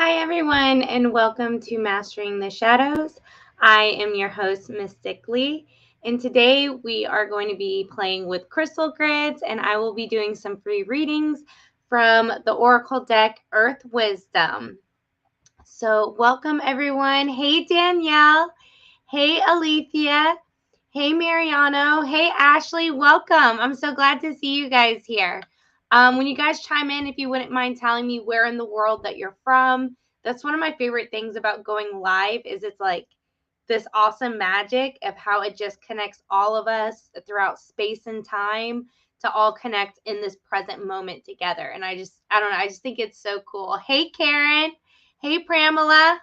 Hi, everyone, and welcome to Mastering the Shadows. I am your host, Mystic Lee, and today we are going to be playing with crystal grids, and I will be doing some free readings from the Oracle deck, Earth Wisdom. So, welcome, everyone. Hey, Danielle. Hey, Alethea. Hey, Mariano. Hey, Ashley. Welcome. I'm so glad to see you guys here. When you guys chime in, if you wouldn't mind telling me where in the world that you're from, that's one of my favorite things about going live is it's like this awesome magic of how it just connects all of us throughout space and time to all connect in this present moment together. And I don't know, I just think it's so cool. Hey, Karen. Hey, Pramela.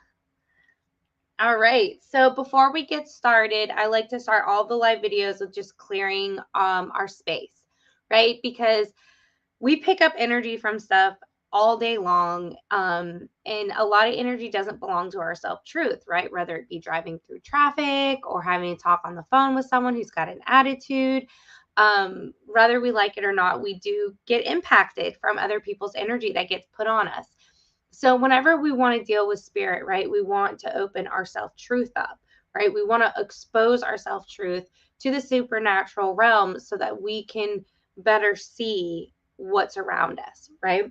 All right. So before we get started, I like to start all the live videos with just clearing our space, right? Because we pick up energy from stuff all day long, and a lot of energy doesn't belong to our self-truth, right? Whether it be driving through traffic or having to talk on the phone with someone who's got an attitude. Whether we like it or not, we do get impacted from other people's energy that gets put on us. So whenever we want to deal with spirit, right, we want to open our self-truth up, right? We want to expose our self-truth to the supernatural realm so that we can better see what's around us, right?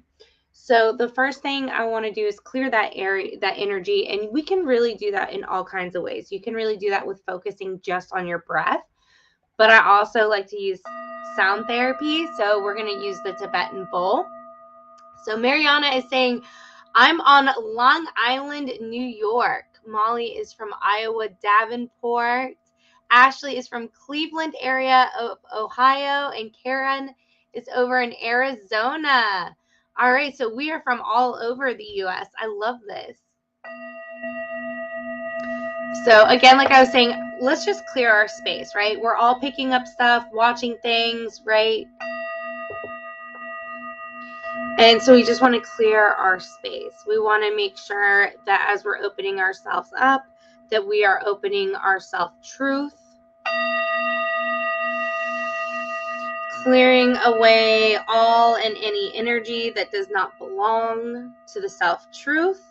So the first thing I want to do is clear that area, that energy, and we can really do that in all kinds of ways. You can really do that with focusing just on your breath, but I also like to use sound therapy. So we're going to use the Tibetan bowl. So Mariana is saying, I'm on Long Island, New York. Molly is from Iowa, Davenport. Ashley is from Cleveland area of Ohio. And Karen is over in Arizona. All right, so we are from all over the U.S. I love this. So again, like I was saying, let's just clear our space, right? We're all picking up stuff, watching things, right? And so we just want to clear our space. We want to make sure that as we're opening ourselves up, that we are opening our self-truth, clearing away all and any energy that does not belong to the self-truth.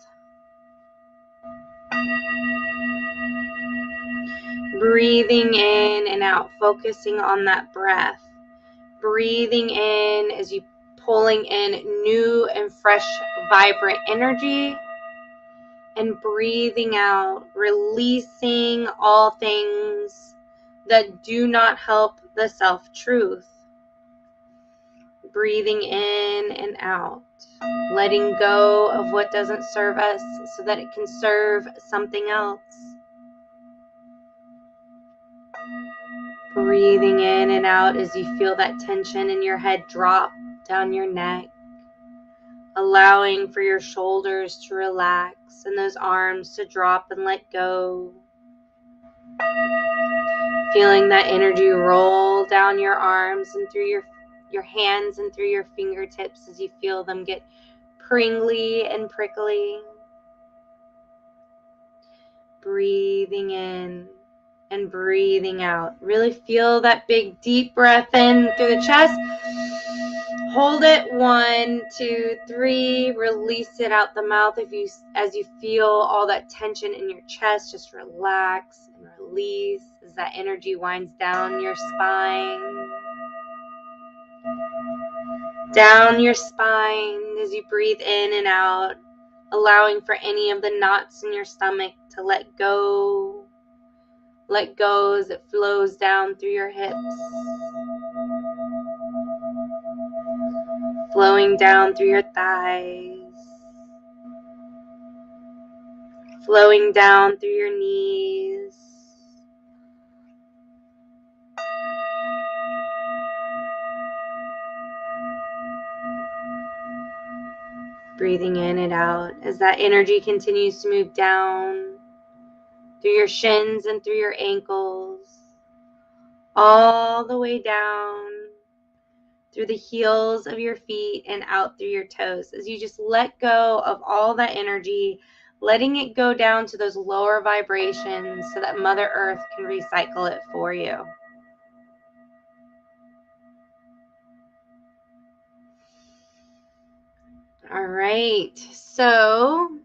Breathing in and out, focusing on that breath. Breathing in as you pulling in new and fresh, vibrant energy. And breathing out, releasing all things that do not help the self-truth. Breathing in and out, letting go of what doesn't serve us so that it can serve something else. Breathing in and out as you feel that tension in your head drop down your neck. Allowing for your shoulders to relax and those arms to drop and let go. Feeling that energy roll down your arms and through your hands and through your fingertips as you feel them get pringly and prickly. Breathing in and breathing out. Really feel that big deep breath in through the chest. Hold it, 1, 2, 3. Release it out the mouth as you feel all that tension in your chest. Just relax and release as that energy winds down your spine. Down your spine as you breathe in and out, allowing for any of the knots in your stomach to let go. Let go as it flows down through your hips. Flowing down through your thighs. Flowing down through your knees. Breathing in and out as that energy continues to move down through your shins and through your ankles, all the way down through the heels of your feet and out through your toes as you just let go of all that energy, letting it go down to those lower vibrations so that Mother Earth can recycle it for you. All right, so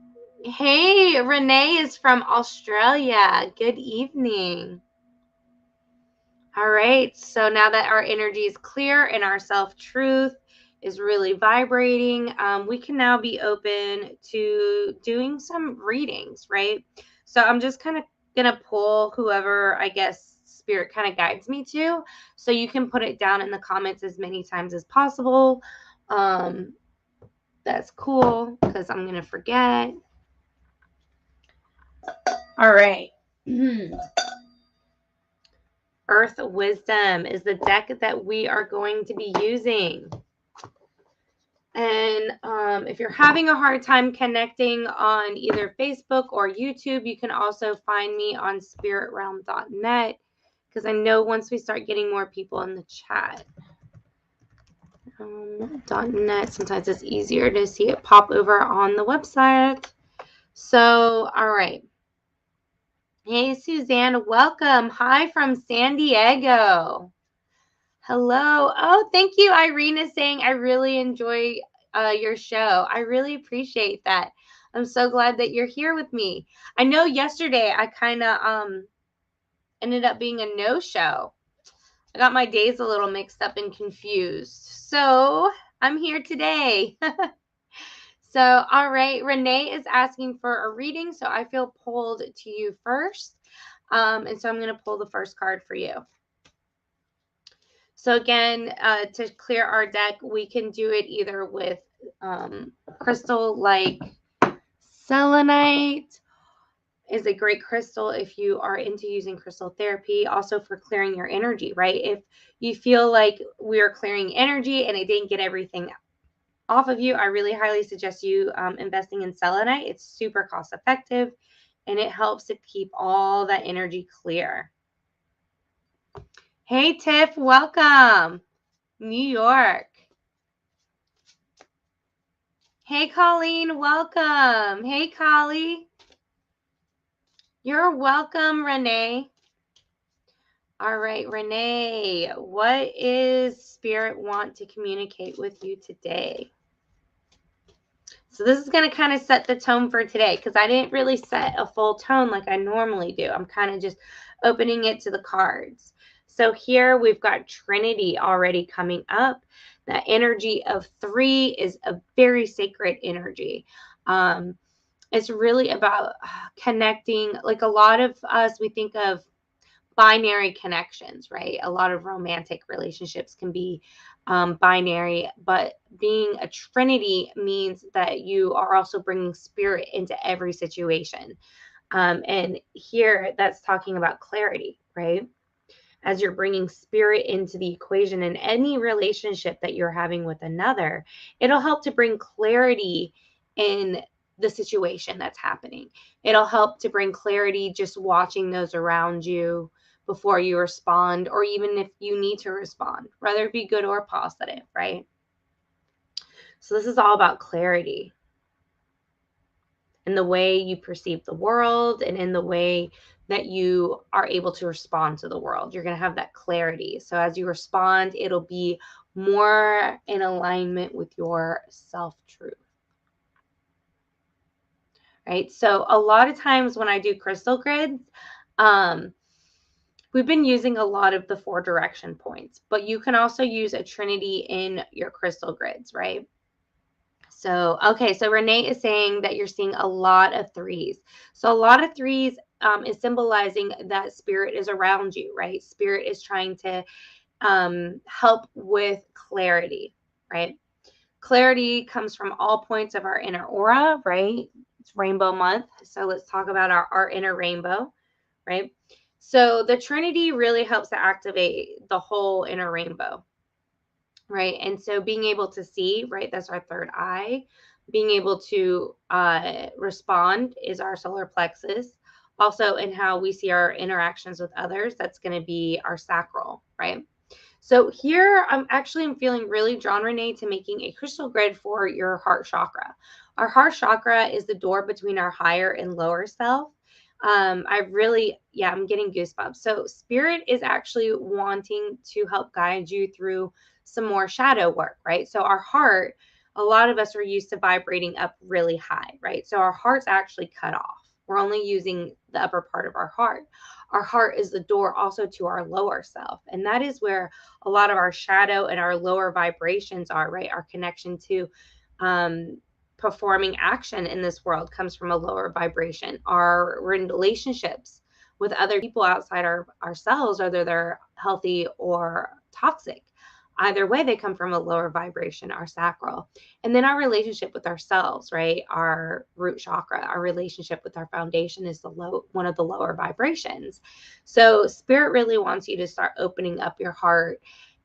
Hey, Renee is from Australia. Good evening. All right, so now that our energy is clear and our self-truth is really vibrating, we can now be open to doing some readings, right? So I'm just kind of going to pull whoever I guess spirit kind of guides me to. So you can put it down in the comments as many times as possible. That's cool because I'm going to forget. All right. Earth Wisdom is the deck that we are going to be using. And if you're having a hard time connecting on either Facebook or YouTube, you can also find me on spiritrealm.net, because I know once we start getting more people in the chat, .net, sometimes it's easier to see it pop over on the website. So, all right. Hey, Suzanne, welcome. Hi from San Diego. Hello. Oh, thank you. Irene is saying, I really enjoy your show. I really appreciate that. I'm so glad that you're here with me. I know yesterday I kind of ended up being a no-show. I got my days a little mixed up and confused. So I'm here today. So, all right. Renee is asking for a reading. So I feel pulled to you first. And so I'm going to pull the first card for you. So again, to clear our deck, we can do it either with crystal like selenite is a great crystal if you are into using crystal therapy, also for clearing your energy, right? If you feel like we're clearing energy and it didn't get everything off of you, I really highly suggest you investing in selenite. It's super cost effective and it helps to keep all that energy clear. Hey, Tiff, welcome. New York. Hey, Colleen, welcome. Hey, Collie. You're welcome, Renee. All right, Renee, what is Spirit want to communicate with you today? So this is going to kind of set the tone for today, because I didn't really set a full tone like I normally do. I'm kind of just opening it to the cards. So here we've got Trinity already coming up. The energy of 3 is a very sacred energy. It's really about connecting. Like a lot of us, we think of binary connections, right? A lot of romantic relationships can be binary, but being a trinity means that you are also bringing spirit into every situation. And here that's talking about clarity, right? As you're bringing spirit into the equation in any relationship that you're having with another, it'll help to bring clarity in the situation that's happening. It'll help to bring clarity just watching those around you before you respond, or even if you need to respond, whether it be good or positive, right? So this is all about clarity in the way you perceive the world and in the way that you are able to respond to the world. You're going to have that clarity. So as you respond, it'll be more in alignment with your self-truth. Right? So a lot of times when I do crystal grids, we've been using a lot of the 4 direction points, but you can also use a trinity in your crystal grids, right? So, okay, so Renee is saying that you're seeing a lot of 3s. So a lot of 3s is symbolizing that spirit is around you, right? Spirit is trying to help with clarity, right? Clarity comes from all points of our inner aura, right? It's rainbow month. So let's talk about our inner rainbow, right? So the Trinity really helps to activate the whole inner rainbow, right? And so being able to see, right, that's our third eye. Being able to respond is our solar plexus. Also, in how we see our interactions with others, that's going to be our sacral, right? So here I'm feeling really drawn, Renee, to making a crystal grid for your heart chakra. Our heart chakra is the door between our higher and lower self. I'm getting goosebumps. So spirit is actually wanting to help guide you through some more shadow work, right? So our heart a lot of us are used to vibrating up really high, right? So our heart's actually cut off. We're only using the upper part of our heart. Our heart is the door also to our lower self. And that is where a lot of our shadow and our lower vibrations are, right? Our connection to performing action in this world comes from a lower vibration. We're in relationships with other people outside ourselves, whether they're healthy or toxic. Either way, they come from a lower vibration, our sacral. And then our relationship with ourselves, right? Our root chakra, our relationship with our foundation is one of the lower vibrations. So spirit really wants you to start opening up your heart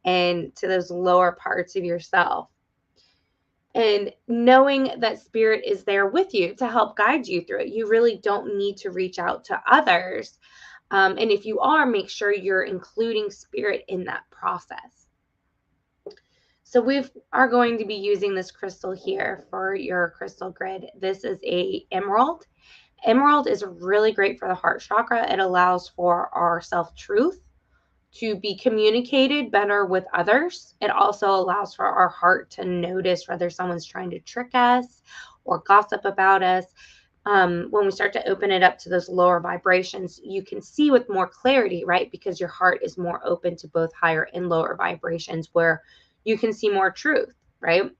and to those lower parts of yourself. And knowing that spirit is there with you to help guide you through it. You really don't need to reach out to others. And if you are, make sure you're including spirit in that process. So we are going to be using this crystal here for your crystal grid. This is a emerald. Emerald is really great for the heart chakra. It allows for our self-truth to be communicated better with others. It also allows for our heart to notice whether someone's trying to trick us or gossip about us. When we start to open it up to those lower vibrations, you can see with more clarity, right? Because your heart is more open to both higher and lower vibrations, where you can see more truth, right?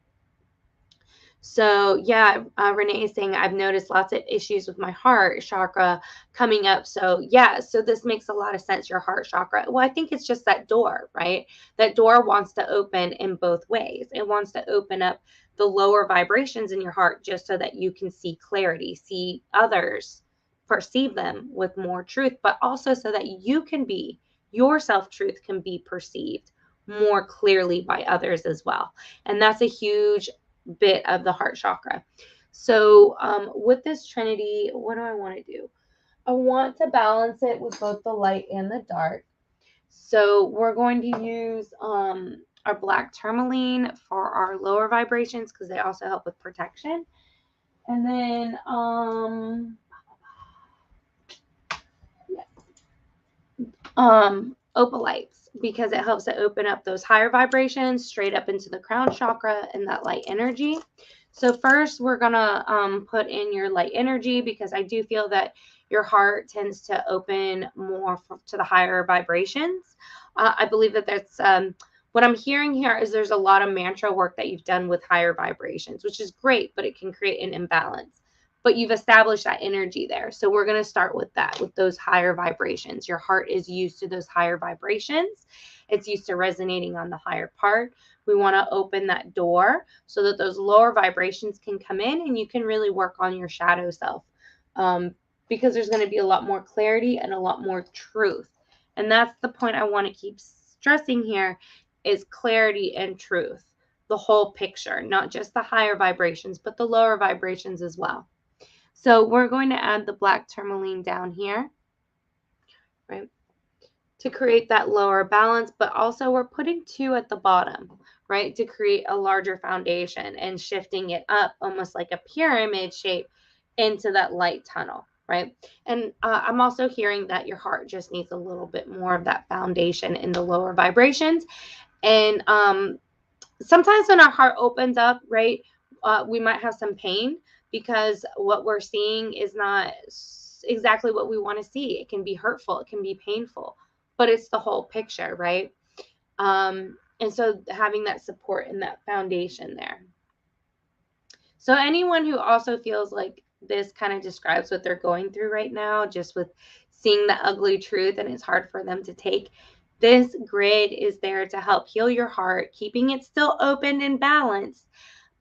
So yeah, Renee is saying, I've noticed lots of issues with my heart chakra coming up. So yeah, so this makes a lot of sense, your heart chakra. Well, I think it's just that door, right? That door wants to open in both ways. It wants to open up the lower vibrations in your heart just so that you can see clarity, see others, perceive them with more truth, but also so that your self-truth can be perceived more clearly by others as well. And that's a huge bit of the heart chakra. So with this trinity, what do I want to do? I want to balance it with both the light and the dark. So we're going to use our black tourmaline for our lower vibrations because they also help with protection. And then opalites, because it helps to open up those higher vibrations straight up into the crown chakra and that light energy. So first we're gonna put in your light energy, because I do feel that your heart tends to open more to the higher vibrations. I believe that that's what I'm hearing here is there's a lot of mantra work that you've done with higher vibrations, which is great, but it can create an imbalance. But you've established that energy there. So we're going to start with that, with those higher vibrations. Your heart is used to those higher vibrations. It's used to resonating on the higher part. We want to open that door so that those lower vibrations can come in and you can really work on your shadow self, because there's going to be a lot more clarity and a lot more truth. And that's the point I want to keep stressing here, is clarity and truth. The whole picture, not just the higher vibrations, but the lower vibrations as well. So we're going to add the black tourmaline down here, right, to create that lower balance, but also we're putting 2 at the bottom, right, to create a larger foundation and shifting it up almost like a pyramid shape into that light tunnel, right? And I'm also hearing that your heart just needs a little bit more of that foundation in the lower vibrations. And sometimes when our heart opens up, right, we might have some pain, because what we're seeing is not exactly what we want to see. It can be hurtful, it can be painful, but it's the whole picture, right? And so having that support and that foundation there. So anyone who also feels like this kind of describes what they're going through right now, just with seeing the ugly truth and it's hard for them to take, this grid is there to help heal your heart, keeping it still open and balanced,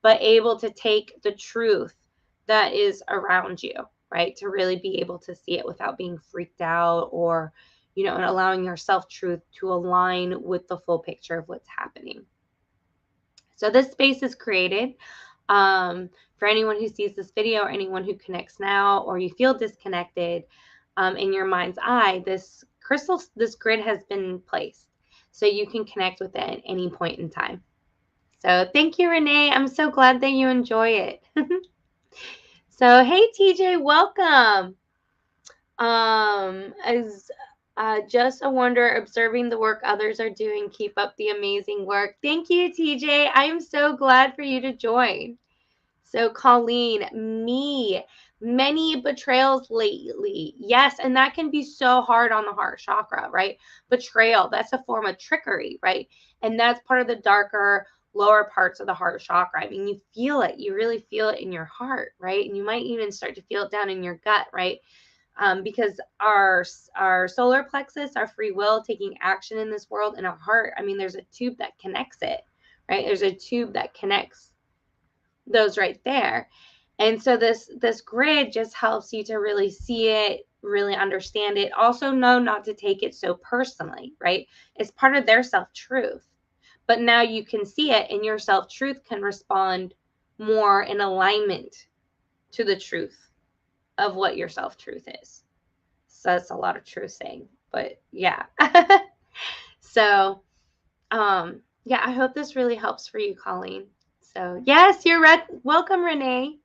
but able to take the truth that is around you, right? To really be able to see it without being freaked out, or, and allowing your self-truth to align with the full picture of what's happening. So this space is created for anyone who sees this video, or anyone who connects now, or you feel disconnected in your mind's eye, this grid has been placed so you can connect with it at any point in time. So thank you, Renee. I'm so glad that you enjoy it. So, hey, TJ, welcome. Just a wonder, observing the work others are doing. Keep up the amazing work. Thank you, TJ. I am so glad for you to join. So Colleen, me, many betrayals lately. Yes, and that can be so hard on the heart chakra, right? Betrayal, that's a form of trickery, right? And that's part of the darker, lower parts of the heart chakra. I mean, you feel it. You really feel it in your heart, right? And you might even start to feel it down in your gut, right? Because our solar plexus, our free will, taking action in this world, and our heart, I mean, there's a tube that connects it, right? There's a tube that connects those right there. And so this grid just helps you to really see it, really understand it. Also know not to take it so personally, right? It's part of their self-truth. But now you can see it, and your self-truth can respond more in alignment to the truth of what your self-truth is. So that's a lot of truth saying, but yeah. So yeah, I hope this really helps for you, Colleen. So yes, you're welcome, Renee.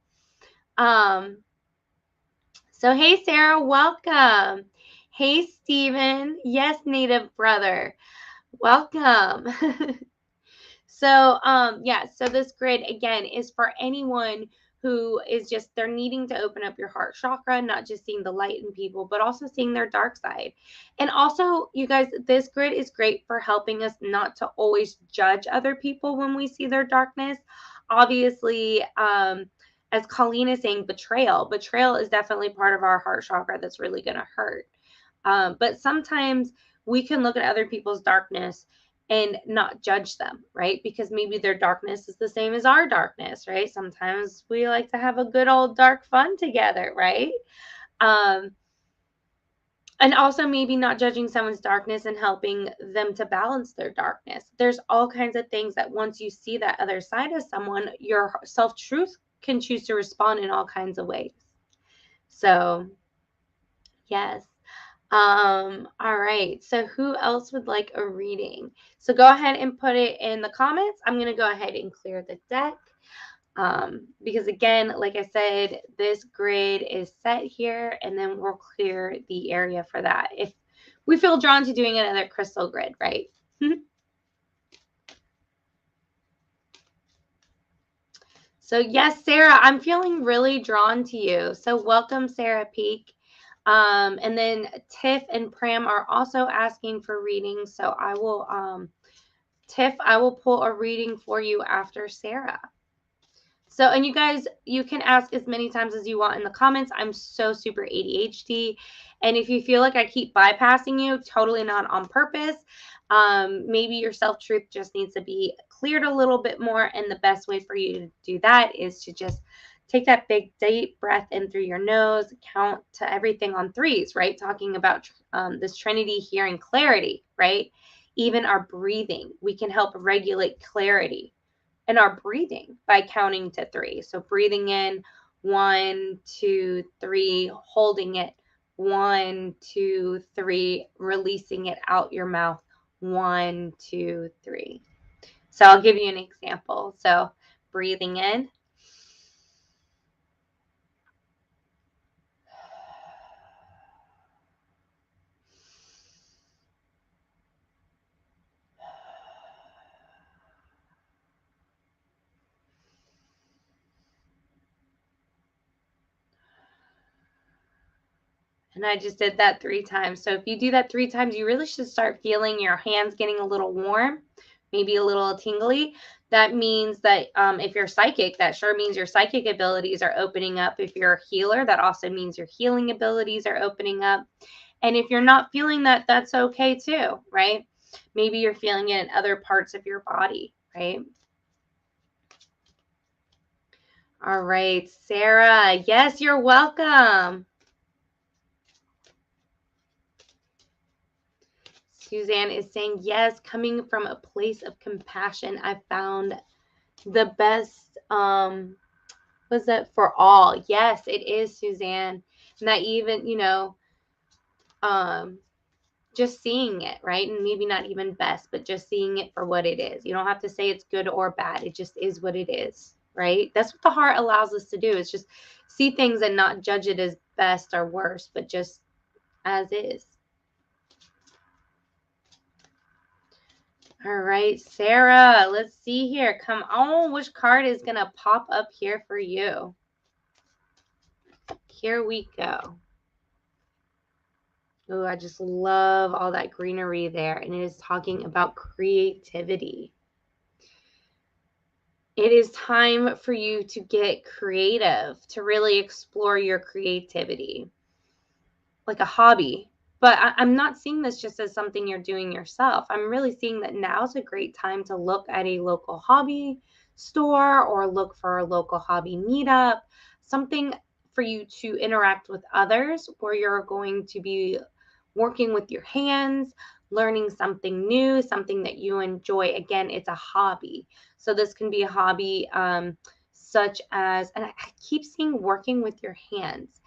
So hey, Sarah, welcome. Hey, Stephen. Yes, native brother, welcome. So yeah, so this grid again is for anyone who is just, they're needing to open up your heart chakra, not just seeing the light in people, but also seeing their dark side. And also, you guys, this grid is great for helping us not to always judge other people when we see their darkness. Obviously, as Colleen is saying, betrayal is definitely part of our heart chakra that's really going to hurt. But sometimes we can look at other people's darkness and not judge them, right? Because maybe their darkness is the same as our darkness, right? Sometimes we like to have a good old dark fun together, right? And also maybe not judging someone's darkness and helping them to balance their darkness. There's all kinds of things that once you see that other side of someone, your self-truth can choose to respond in all kinds of ways. So, yes. All right. So who else would like a reading? So go ahead and put it in the comments. I'm going to go ahead and clear the deck. Because again, like I said, this grid is set here, and then we'll clear the area for that if we feel drawn to doing another crystal grid, right? So yes, Sarah, I'm feeling really drawn to you. So welcome, Sarah Peak. And then Tiff and Pram are also asking for readings. So I will, Tiff, I will pull a reading for you after Sarah. So, and you guys, you can ask as many times as you want in the comments. I'm so super ADHD. And if you feel like I keep bypassing you, totally not on purpose. Maybe your self-truth just needs to be cleared a little bit more. And the best way for you to do that is to just take that big deep breath in through your nose, count to everything on threes, right? Talking about this Trinity hearing clarity, right? Even our breathing, we can help regulate clarity in our breathing by counting to three. So breathing in 1, 2, 3, holding it 1, 2, 3, releasing it out your mouth 1, 2, 3. So I'll give you an example. So breathing in. And I just did that 3 times. So if you do that 3 times, you really should start feeling your hands getting a little warm, maybe a little tingly. That means that if you're psychic, that sure means your psychic abilities are opening up. If you're a healer, that also means your healing abilities are opening up. And if you're not feeling that, that's okay too, right? Maybe you're feeling it in other parts of your body, right? All right, Sarah. Yes, you're welcome. Suzanne is saying, yes, coming from a place of compassion, I found the best, was that for all? Yes, it is, Suzanne. And that even, you know, just seeing it, right? And maybe not even best, but just seeing it for what it is. You don't have to say it's good or bad. It just is what it is, right? That's what the heart allows us to do, is just see things and not judge it as best or worst, but just as is. All right, Sarah, let's see here. Come on, which card is going to pop up here for you? Here we go. Oh, I just love all that greenery there. And it is talking about creativity. It is time for you to get creative, to really explore your creativity, like a hobby. But I'm not seeing this just as something you're doing yourself. I'm really seeing that now's a great time to look at a local hobby store or look for a local hobby meetup, something for you to interact with others where you're going to be working with your hands, learning something new, something that you enjoy. Again, it's a hobby. So this can be a hobby such as, and I keep seeing working with your hands.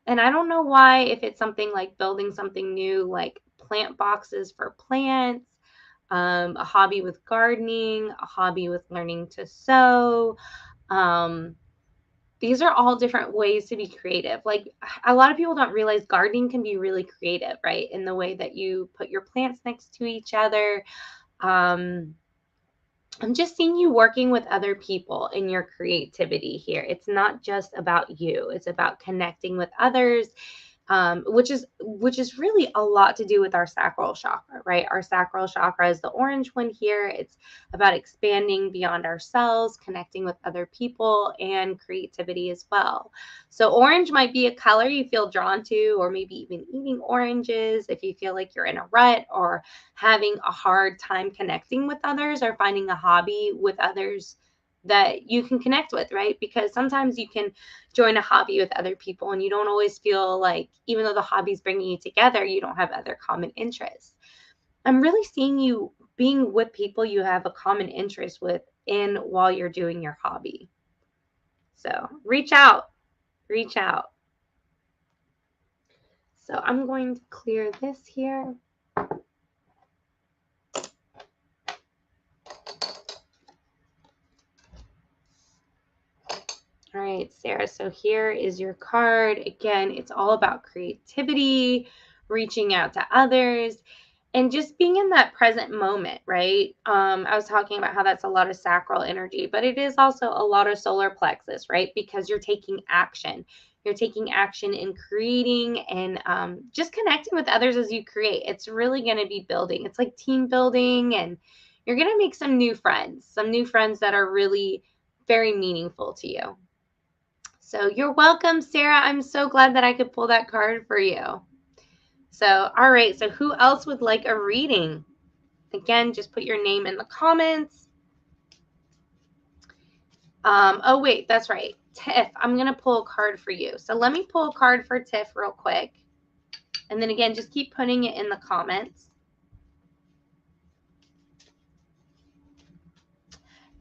And I don't know why, if it's something like building something new, like plant boxes for plants, a hobby with gardening, a hobby with learning to sew. These are all different ways to be creative. Like, a lot of people don't realize gardening can be really creative, right? In the way that you put your plants next to each other. I'm just seeing you working with other people in your creativity here. It's not just about you. It's about connecting with others, which is really a lot to do with our sacral chakra, right? Our sacral chakra is the orange one here. It's about expanding beyond ourselves, connecting with other people, and creativity as well. So orange might be a color you feel drawn to, or maybe even eating oranges if you feel like you're in a rut or having a hard time connecting with others, or finding a hobby with others that you can connect with, right? Because sometimes you can join a hobby with other people and you don't always feel like, even though the hobby's bringing you together, you don't have other common interests. I'm really seeing you being with people you have a common interest with in while you're doing your hobby. So reach out. So I'm going to clear this here. All right, Sarah, so here is your card. Again, it's all about creativity, reaching out to others, and just being in that present moment, right? I was talking about how that's a lot of sacral energy, but it is also a lot of solar plexus, right? Because you're taking action. You're taking action in creating and just connecting with others as you create. It's really going to be building. It's like team building, and you're going to make some new friends that are really very meaningful to you. So you're welcome, Sarah. I'm so glad that I could pull that card for you. So, all right. So who else would like a reading? Again, just put your name in the comments. Oh, wait, that's right. Tiff, I'm going to pull a card for you. So let me pull a card for Tiff real quick. And then again, just keep putting it in the comments.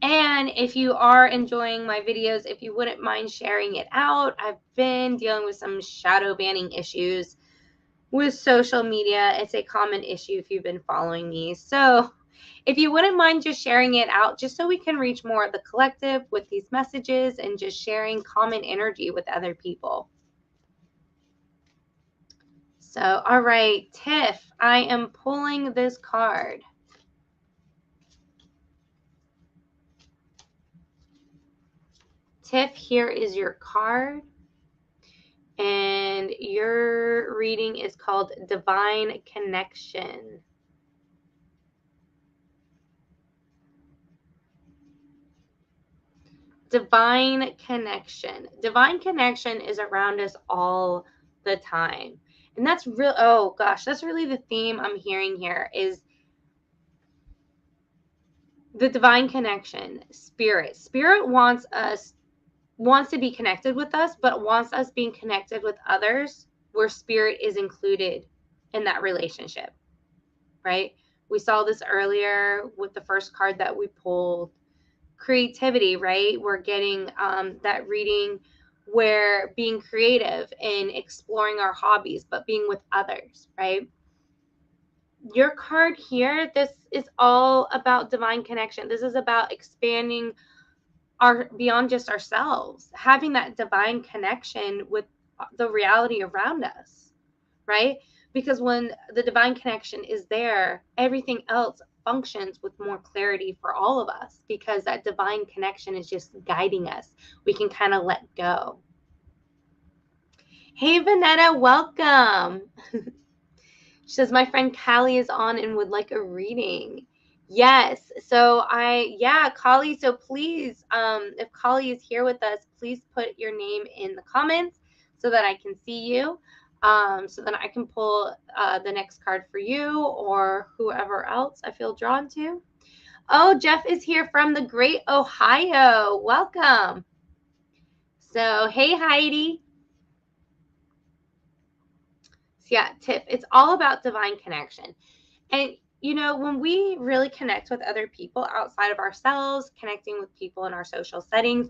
And if you are enjoying my videos, if you wouldn't mind sharing it out. I've been dealing with some shadow banning issues with social media. It's a common issue if you've been following me. So if you wouldn't mind just sharing it out, just so we can reach more of the collective with these messages and just sharing common energy with other people. So, all right, Tiff, I am pulling this card. Tiff, here is your card. And your reading is called Divine Connection. Divine connection. Divine connection is around us all the time. And that's real. Oh gosh, that's really the theme I'm hearing here, is the divine connection. Spirit wants to be connected with us, but wants us being connected with others where spirit is included in that relationship, right? We saw this earlier with the first card that we pulled. Creativity, right? We're getting that reading where being creative and exploring our hobbies, but being with others, right? Your card here, this is all about divine connection. This is about expanding our beyond just ourselves, having that divine connection with the reality around us, right? Because when the divine connection is there, everything else functions with more clarity for all of us, because that divine connection is just guiding us. We can kind of let go. Hey, Vanetta, welcome. She says, my friend Callie is on and would like a reading. Yes. So Callie, so please, if Callie is here with us, please put your name in the comments so that I can see you. So then I can pull the next card for you or whoever else I feel drawn to. Oh, Jeff is here from the great Ohio. Welcome. So, hey, Heidi. So yeah, Tiff, it's all about divine connection. And, you know, when we really connect with other people outside of ourselves, connecting with people in our social settings,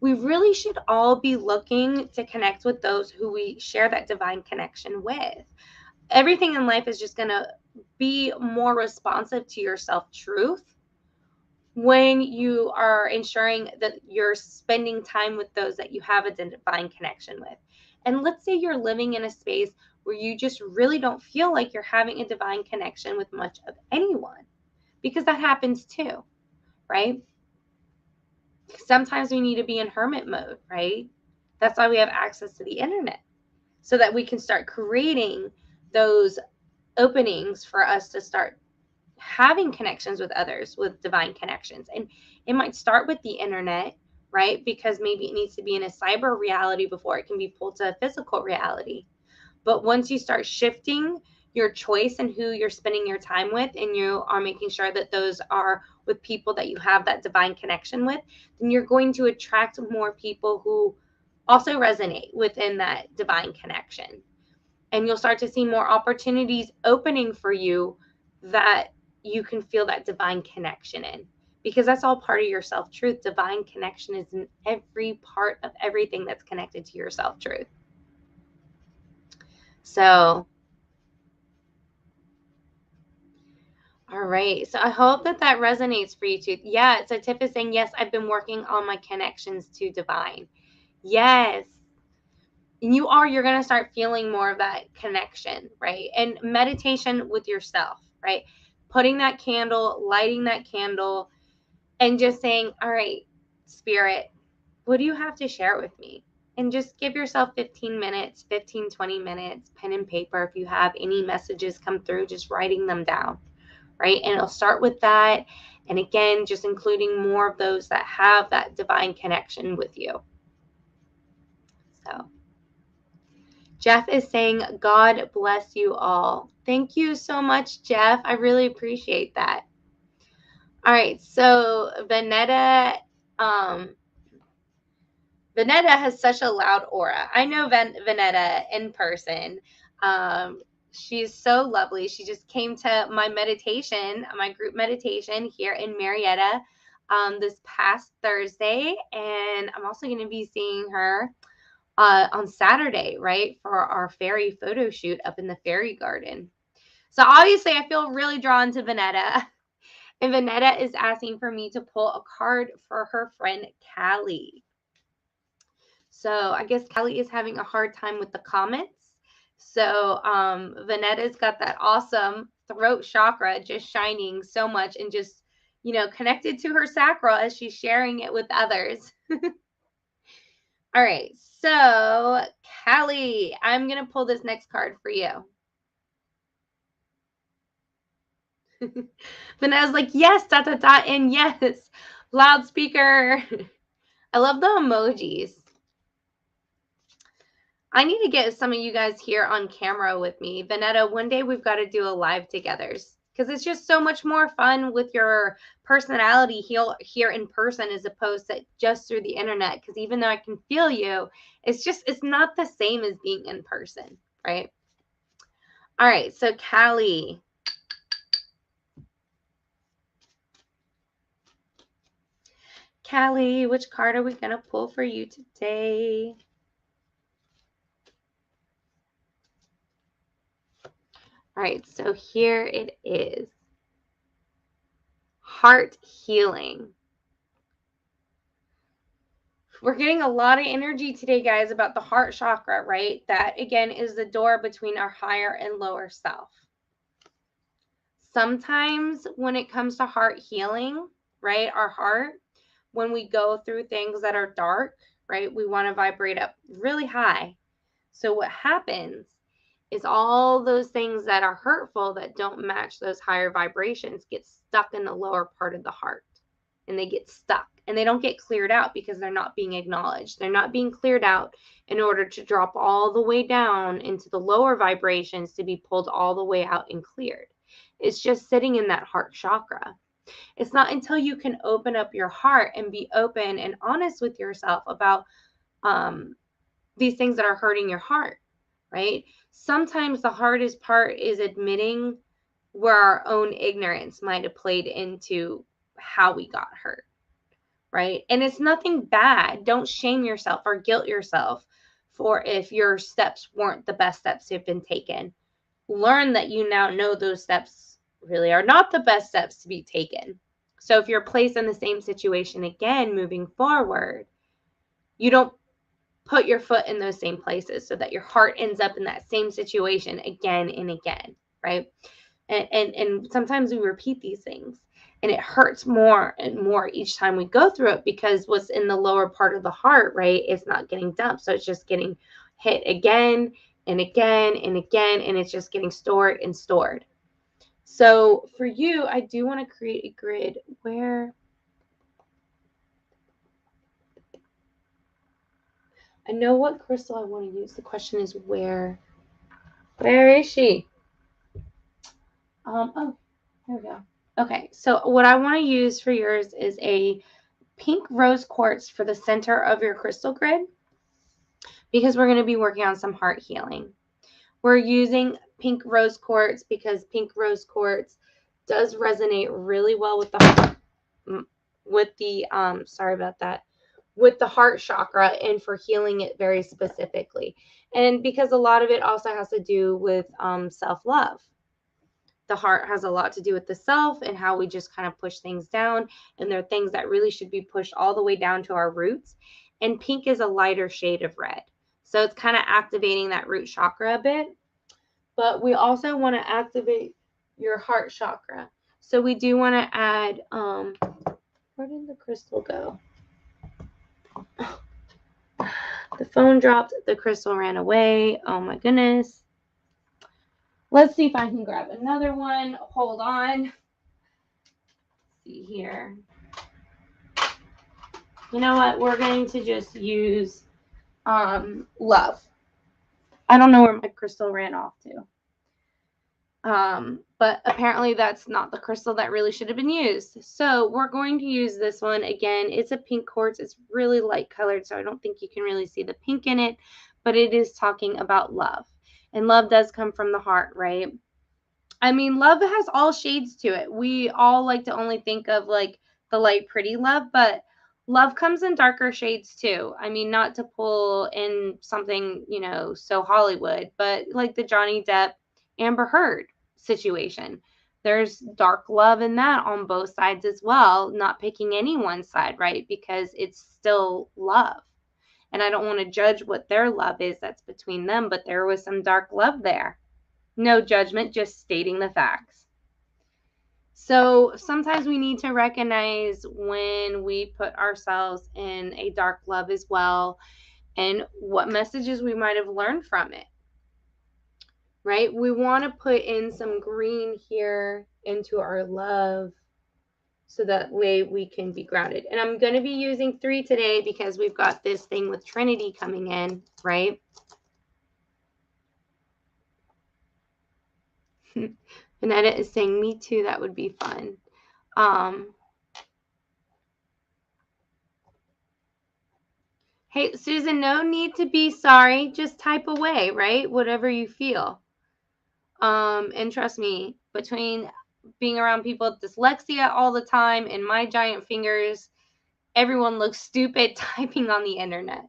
we really should all be looking to connect with those who we share that divine connection with. Everything in life is just going to be more responsive to your self-truth when you are ensuring that you're spending time with those that you have a divine connection with. And let's say you're living in a space where you just really don't feel like you're having a divine connection with much of anyone, because that happens too, right? Sometimes we need to be in hermit mode, right? That's why we have access to the internet, so that we can start creating those openings for us to start having connections with others, with divine connections. And it might start with the internet, right? Because maybe it needs to be in a cyber reality before it can be pulled to a physical reality. But once you start shifting your choice and who you're spending your time with, and you are making sure that those are with people that you have that divine connection with, then you're going to attract more people who also resonate within that divine connection. And you'll start to see more opportunities opening for you that you can feel that divine connection in, because that's all part of your self-truth. Divine connection is in every part of everything that's connected to your self-truth. So, all right. So I hope that that resonates for you too. Yeah. So Tiff is saying, yes, I've been working on my connections to divine. Yes. And you're going to start feeling more of that connection, right? And meditation with yourself, right? Putting that candle, lighting that candle, and just saying, all right, Spirit, what do you have to share with me? And just give yourself 15 minutes, 15, 20 minutes, pen and paper. If you have any messages come through, just writing them down, right? And it'll start with that. And again, just including more of those that have that divine connection with you. So Jeff is saying, God bless you all. Thank you so much, Jeff. I really appreciate that. All right. So Vanetta has such a loud aura. I know Vanetta in person. She's so lovely. She just came to my meditation, my group meditation here in Marietta this past Thursday. And I'm also going to be seeing her on Saturday, right, for our fairy photo shoot up in the fairy garden. So obviously I feel really drawn to Vanetta. And Vanetta is asking for me to pull a card for her friend Callie. So I guess Callie is having a hard time with the comments. So Vanetta's got that awesome throat chakra just shining so much, and just, you know, connected to her sacral as she's sharing it with others. All right. So Callie, I'm going to pull this next card for you. Vanetta's like, yes, ... and yes, loudspeaker. I love the emojis. I need to get some of you guys here on camera with me. Vanetta, one day we've got to do a live together, because it's just so much more fun with your personality here in person as opposed to just through the internet. Because even though I can feel you, it's not the same as being in person, right? All right, so Callie. Callie, which card are we going to pull for you today? All right, so here it is. Heart healing. We're getting a lot of energy today, guys, about the heart chakra, right? That, again, is the door between our higher and lower self. Sometimes when it comes to heart healing, right, our heart, when we go through things that are dark, right, we want to vibrate up really high. So what happens is all those things that are hurtful that don't match those higher vibrations get stuck in the lower part of the heart, and they get stuck and they don't get cleared out because they're not being acknowledged. They're not being cleared out in order to drop all the way down into the lower vibrations to be pulled all the way out and cleared. It's just sitting in that heart chakra. It's not until you can open up your heart and be open and honest with yourself about these things that are hurting your heart, right? Sometimes the hardest part is admitting where our own ignorance might have played into how we got hurt, right? And it's nothing bad. Don't shame yourself or guilt yourself for if your steps weren't the best steps to have been taken. Learn that you now know those steps really are not the best steps to be taken. So if you're placed in the same situation again moving forward, you don't put your foot in those same places so that your heart ends up in that same situation again and again, right? And sometimes we repeat these things, and it hurts more and more each time we go through it because what's in the lower part of the heart, right, it's not getting dumped. So it's just getting hit again and again and again, and it's just getting stored and stored. So for you, I do want to create a grid where I know what crystal I want to use. The question is where is she? Oh, here we go. Okay, so what I want to use for yours is a pink rose quartz for the center of your crystal grid, because we're going to be working on some heart healing. We're using pink rose quartz because pink rose quartz does resonate really well with the with the heart chakra, and for healing it very specifically. And because a lot of it also has to do with self-love. The heart has a lot to do with the self and how we just kind of push things down. And there are things that really should be pushed all the way down to our roots. And pink is a lighter shade of red. So it's kind of activating that root chakra a bit. But we also want to activate your heart chakra. So we do want to add, where did the crystal go? The phone dropped, the crystal ran away. Oh my goodness. Let's see if I can grab another one. Hold on. Let's see here. You know what? We're going to just use love. I don't know where my crystal ran off to. But apparently that's not the crystal that really should have been used. So we're going to use this one. Again, it's a pink quartz. It's really light colored, so I don't think you can really see the pink in it, but it is talking about love. And love does come from the heart, right? I mean, love has all shades to it. We all like to only think of like the light, pretty love, but love comes in darker shades too. I mean, not to pull in something, so Hollywood, but like the Johnny Depp, Amber Heard situation. There's dark love in that on both sides as well, not picking any one side, right? Because it's still love. And I don't want to judge what their love is, that's between them, but there was some dark love there. No judgment, just stating the facts. So sometimes we need to recognize when we put ourselves in a dark love as well, and what messages we might have learned from it, right? We want to put in some green here into our love so that way we can be grounded. And I'm going to be using 3 today because we've got this thing with Trinity coming in, right? Vanetta is saying, me too, that would be fun. Hey, Susan, no need to be sorry. Just type away, right? Whatever you feel. And trust me, between being around people with dyslexia all the time and my giant fingers, everyone looks stupid typing on the internet.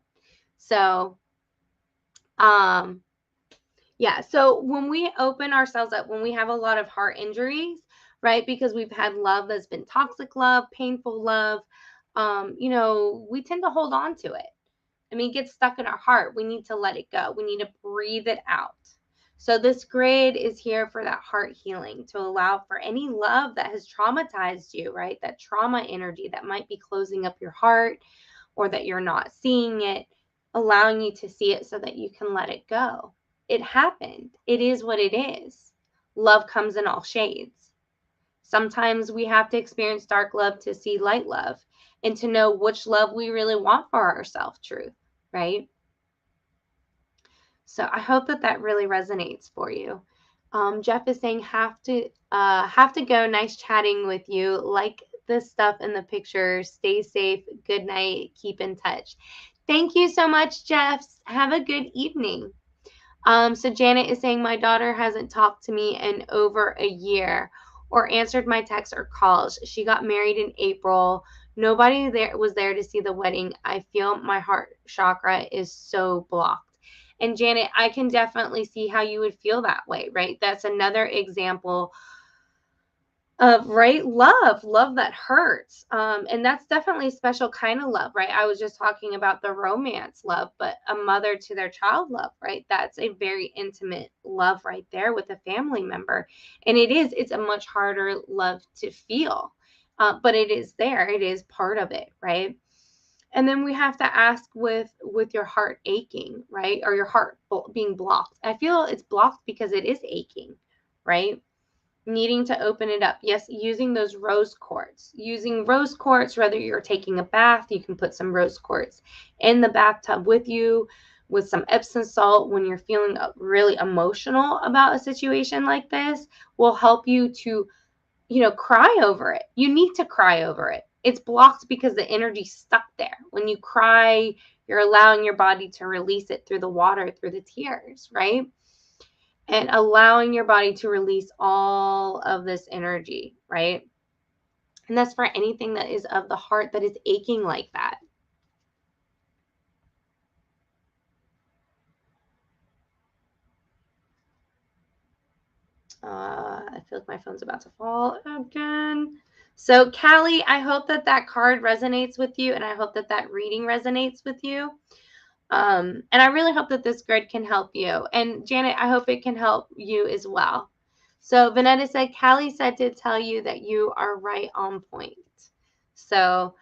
So, yeah. So when we open ourselves up, when we have a lot of heart injuries, right? Because we've had love that's been toxic love, painful love, we tend to hold on to it. I mean, it gets stuck in our heart. We need to let it go. We need to breathe it out. So this grid is here for that heart healing, to allow for any love that has traumatized you, right? That trauma energy that might be closing up your heart, or that you're not seeing it, allowing you to see it so that you can let it go. It happened. It is what it is. Love comes in all shades. Sometimes we have to experience dark love to see light love, and to know which love we really want for ourselves, truth, right? So I hope that that really resonates for you. Jeff is saying, have to go. Nice chatting with you. Like the stuff in the picture. Stay safe. Good night. Keep in touch. Thank you so much, Jeff. Have a good evening. So Janet is saying, my daughter hasn't talked to me in over a year or answered my texts or calls. She got married in April. Nobody there was there to see the wedding. I feel my heart chakra is so blocked. And Janet, I can definitely see how you would feel that way, right? That's another example of, right, love that hurts. And that's definitely a special kind of love, right? I was just talking about the romance love, but a mother to their child love, right? That's a very intimate love right there with a family member. And it's a much harder love to feel, but it is there. It is part of it, right? And then we have to ask with your heart aching, right? Or your heart being blocked. I feel it's blocked because it is aching, right? Needing to open it up. Yes, using those rose quartz. Using rose quartz, whether you're taking a bath, you can put some rose quartz in the bathtub with you, with some Epsom salt when you're feeling really emotional about a situation like this, will help you to, cry over it. You need to cry over it. It's blocked because the energy's stuck there. When you cry, you're allowing your body to release it through the water, through the tears, right? And allowing your body to release all of this energy, right? And that's for anything that is of the heart that is aching like that. I feel like my phone's about to fall again. So Callie, I hope that that card resonates with you, and I hope that that reading resonates with you. And I really hope that this grid can help you. And Janet, I hope it can help you as well. So Vanetta said, Callie said to tell you that you are right on point. So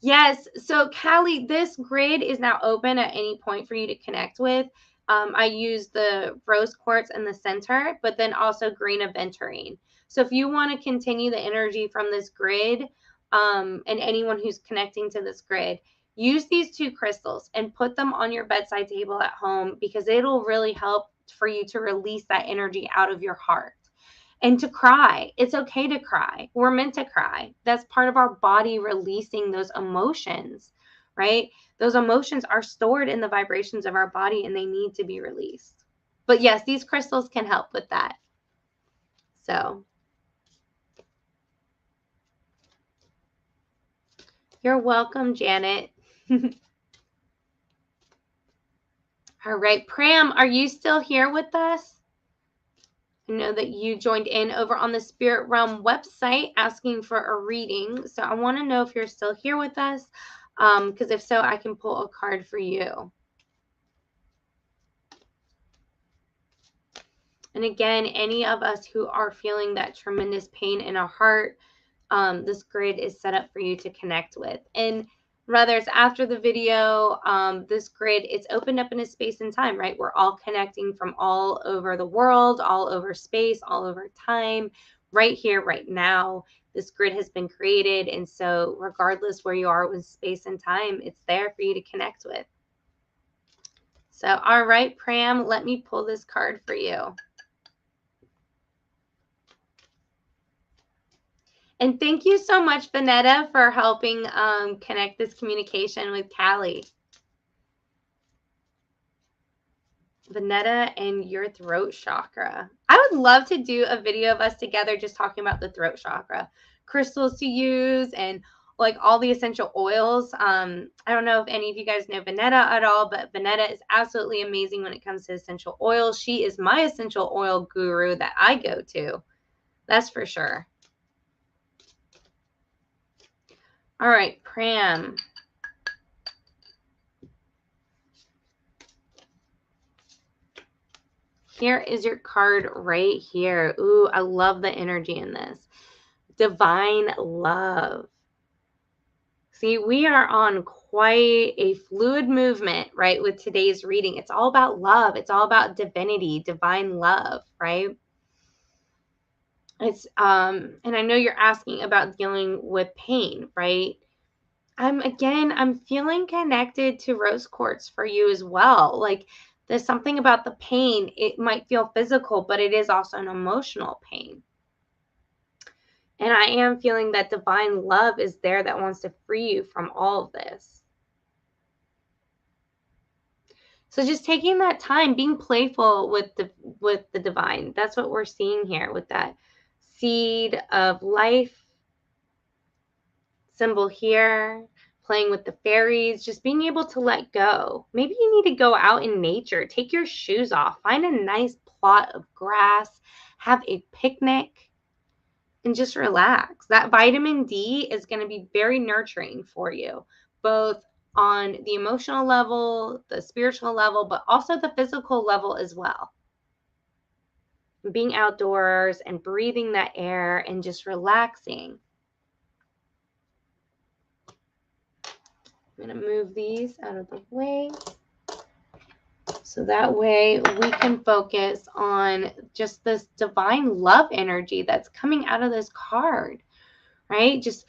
yes. So Callie, this grid is now open at any point for you to connect with. I use the rose quartz in the center, but then also green aventurine. So if you want to continue the energy from this grid, and anyone who's connecting to this grid, use these two crystals and put them on your bedside table at home, because it'll really help for you to release that energy out of your heart. And to cry. It's okay to cry. We're meant to cry. That's part of our body releasing those emotions, right? Those emotions are stored in the vibrations of our body, and they need to be released. But yes, these crystals can help with that. So you're welcome, Janet. All right, Pram, are you still here with us? I know that you joined in over on the Spirit Realm website asking for a reading. So I want to know if you're still here with us, because if so, I can pull a card for you. And again, any of us who are feeling that tremendous pain in our heart, this grid is set up for you to connect with. And whether it's after the video, this grid, it's opened up in a space and time, right? We're all connecting from all over the world, all over space, all over time, right here, right now. This grid has been created. And so regardless where you are with space and time, it's there for you to connect with. So, all right, Pram, let me pull this card for you. And thank you so much, Vanetta, for helping connect this communication with Callie. Vanetta and your throat chakra. I would love to do a video of us together just talking about the throat chakra, crystals to use, and like all the essential oils. I don't know if any of you guys know Vanetta at all, but Vanetta is absolutely amazing when it comes to essential oils. She is my essential oil guru that I go to. That's for sure. All right, Pram. here is your card right here. Ooh, I love the energy in this. Divine love. See, we are on quite a fluid movement, right, with today's reading. It's all about love. It's all about divinity, divine love, right? It's and I know you're asking about dealing with pain, right? I'm feeling connected to rose quartz for you as well. Like there's something about the pain. It might feel physical, but it is also an emotional pain. And I am feeling that divine love is there that wants to free you from all of this. So just taking that time, being playful with the divine. That's what we're seeing here with that seed of life symbol here, playing with the fairies, just being able to let go. Maybe you need to go out in nature, take your shoes off, find a nice plot of grass, have a picnic, and just relax. That vitamin D is going to be very nurturing for you, both on the emotional level, the spiritual level, but also the physical level as well. Being outdoors and breathing that air and just relaxing. I'm going to move these out of the way. So that way we can focus on just this divine love energy that's coming out of this card, right? Just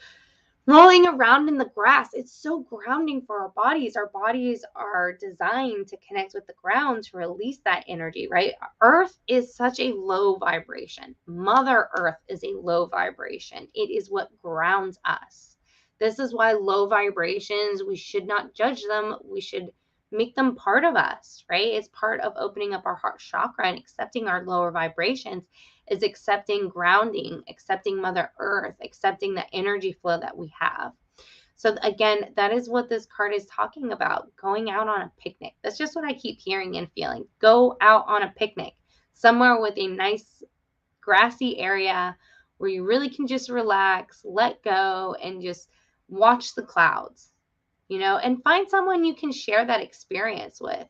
rolling around in the grass. It's so grounding for our bodies. Our bodies are designed to connect with the ground to release that energy, right? Earth is such a low vibration. Mother Earth is a low vibration. It is what grounds us. This is why low vibrations, we should not judge them. We should make them part of us, right? It's part of opening up our heart chakra and accepting our lower vibrations is accepting grounding, accepting Mother Earth, accepting the energy flow that we have. So again, that is what this card is talking about, going out on a picnic. That's just what I keep hearing and feeling. Go out on a picnic, somewhere with a nice grassy area where you really can just relax, let go, and just watch the clouds, and find someone you can share that experience with.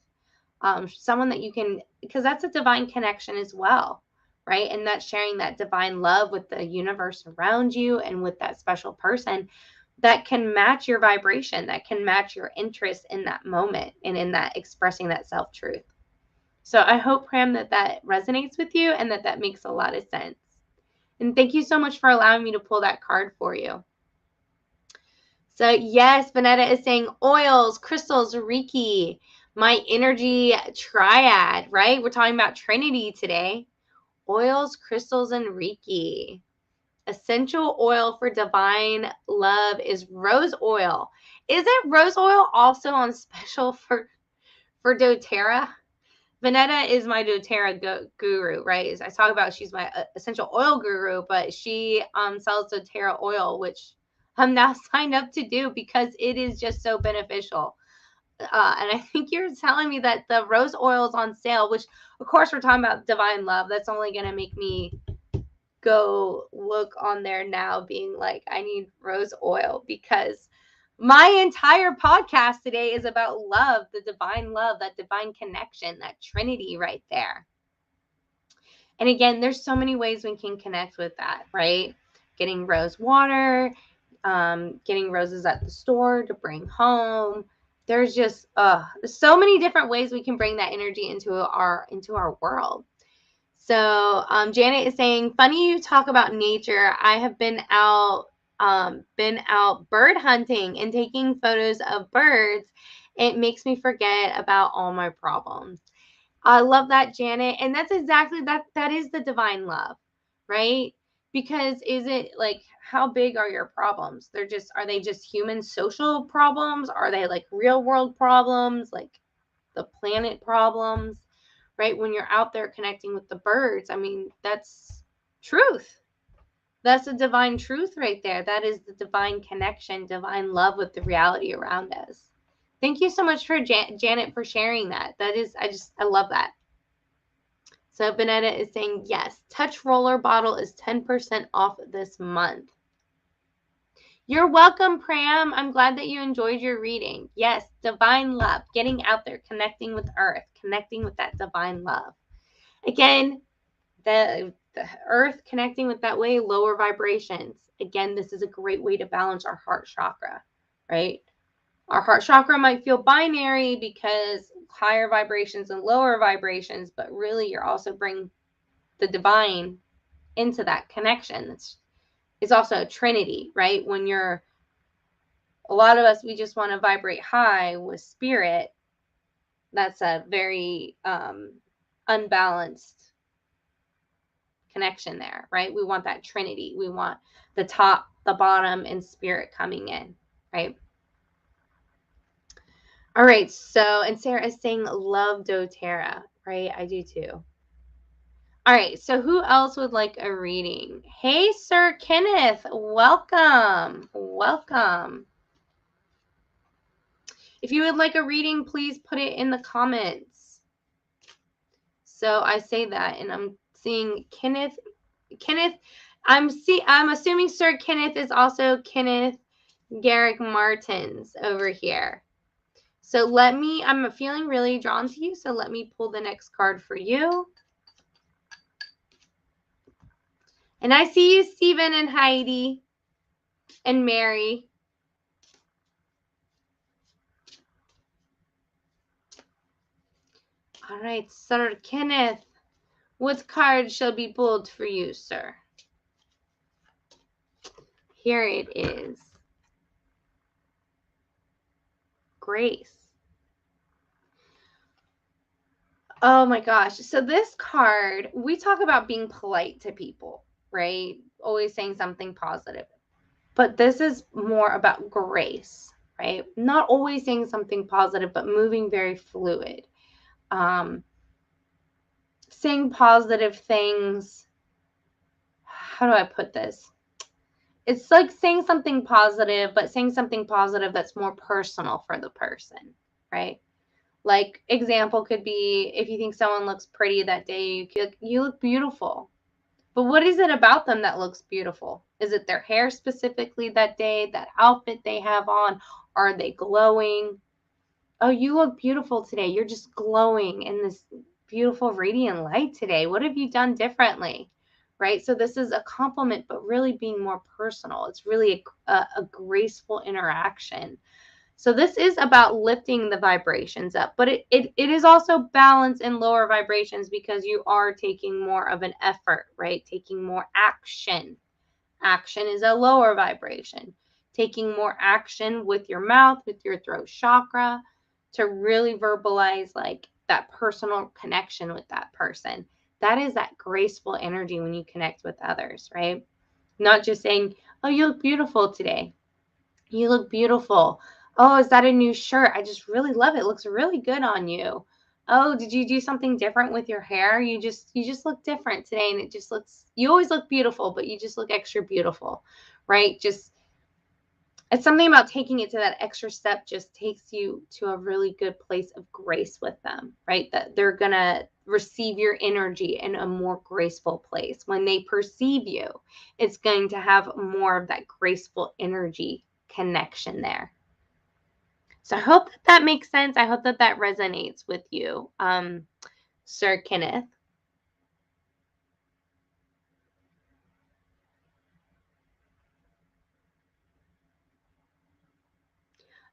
Someone that you can, because that's a divine connection as well, right? And that's sharing that divine love with the universe around you and with that special person that can match your vibration, that can match your interest in that moment and in that expressing that self-truth. So I hope, Pram, that resonates with you and that makes a lot of sense. And thank you so much for allowing me to pull that card for you. So yes, Vanetta is saying oils, crystals, Reiki, my energy triad, right? We're talking about Trinity today. Oils, crystals, and Reiki. Essential oil for divine love is rose oil. Isn't rose oil also on special for doTERRA? Vanetta is my doTERRA guru, right? I talk about she's my essential oil guru, but she sells doTERRA oil, which I'm now signed up to do because it is just so beneficial. And I think you're telling me that the rose oil is on sale, which of course we're talking about divine love. That's only going to make me go look on there now being like, I need rose oil, because my entire podcast today is about love, the divine love, that divine connection, that Trinity right there. And again, there's so many ways we can connect with that, right? Getting rose water, getting roses at the store to bring home. There's just so many different ways we can bring that energy into our world. So Janet is saying, funny you talk about nature. I have been out bird hunting and taking photos of birds. It makes me forget about all my problems. I love that, Janet. And that's exactly that is the divine love, right? Because is it like, how big are your problems? Are they just human social problems? Are they like real world problems, like the planet problems, right? When you're out there connecting with the birds, I mean, that's truth. That's a divine truth right there. That is the divine connection, divine love with the reality around us. Thank you so much for Janet for sharing that. I love that. So Vanetta is saying, yes, Touch Roller bottle is 10% off this month. You're welcome, Pram. I'm glad that you enjoyed your reading. Yes, divine love, getting out there, connecting with Earth, connecting with that divine love. Again, the earth connecting with that way, lower vibrations. Again, this is a great way to balance our heart chakra, right? Our heart chakra might feel binary because higher vibrations and lower vibrations, but really you're also bringing the divine into that connection. It's also a trinity, right? When you're, a lot of us, we just want to vibrate high with spirit. That's a very unbalanced connection there, right? We want that trinity. We want the top, the bottom, and spirit coming in, right? All right, so, and Sarah is saying love doTERRA, right? I do too. All right, so who else would like a reading? Hey, Sir Kenneth, welcome. Welcome. If you would like a reading, please put it in the comments. So I say that, and I'm seeing Kenneth, I'm assuming Sir Kenneth is also Kenneth Garrick Martins over here. So I'm feeling really drawn to you, so let me pull the next card for you. And I see you, Stephen and Heidi and Mary. All right, Sir Kenneth, what card shall be pulled for you, sir? Here it is. Grace. Oh my gosh. So this card, we talk about being polite to people, right? Always saying something positive. But this is more about grace, right? Not always saying something positive, but moving very fluid. Saying positive things. How do I put this? It's like saying something positive, but saying something positive that's more personal for the person, right? Like, example could be, if you think someone looks pretty that day, you look beautiful. But what is it about them that looks beautiful? Is it their hair specifically that day, that outfit they have on? Are they glowing? Oh, you look beautiful today. You're just glowing in this beautiful radiant light today. What have you done differently? Right? So this is a compliment, but really being more personal. It's really a graceful interaction. So this is about lifting the vibrations up, but it is also balance in lower vibrations because you are taking more of an effort, right? Taking more action. Action is a lower vibration. Taking more action with your mouth, with your throat chakra to really verbalize like that personal connection with that person. That is that graceful energy when you connect with others, right? Not just saying, oh, you look beautiful today. You look beautiful. Oh, is that a new shirt? I just really love it. It looks really good on you. Oh, did you do something different with your hair? You just look different today, and it just looks, you always look beautiful, but you just look extra beautiful, right? Just, it's something about taking it to that extra step just takes you to a really good place of grace with them, right? That they're going to receive your energy in a more graceful place. When they perceive you, it's going to have more of that graceful energy connection there. So I hope that makes sense. I hope that resonates with you, Sir Kenneth.